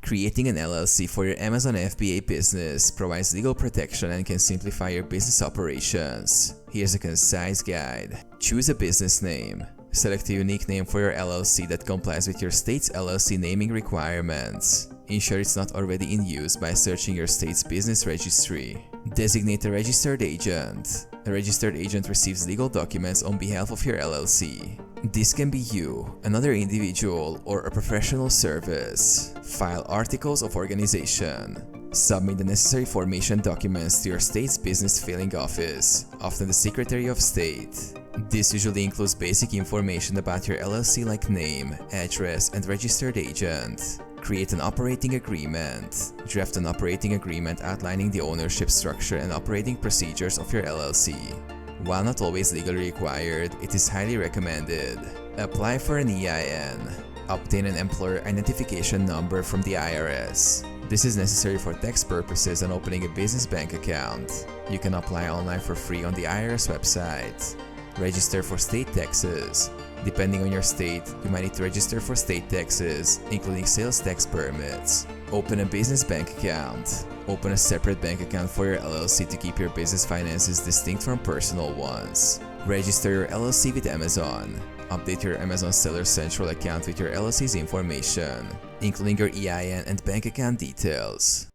Creating an LLC for your Amazon FBA business provides legal protection and can simplify your business operations. Here's a concise guide. Choose a business name. Select a unique name for your LLC that complies with your state's LLC naming requirements. Ensure it's not already in use by searching your state's business registry. Designate a registered agent. A registered agent receives legal documents on behalf of your LLC. This can be you, another individual, or a professional service. File articles of organization. Submit the necessary formation documents to your state's business filing office, often the Secretary of State. This usually includes basic information about your LLC like name, address, and registered agent. Create an operating agreement. Draft an operating agreement outlining the ownership structure and operating procedures of your LLC. While not always legally required, it is highly recommended. Apply for an EIN. Obtain an employer identification number from the IRS. This is necessary for tax purposes and opening a business bank account. You can apply online for free on the IRS website. Register for state taxes. Depending on your state, you might need to register for state taxes, including sales tax permits. Open a business bank account. Open a separate bank account for your LLC to keep your business finances distinct from personal ones. Register your LLC with Amazon. Update your Amazon Seller Central account with your LLC's information, including your EIN and bank account details.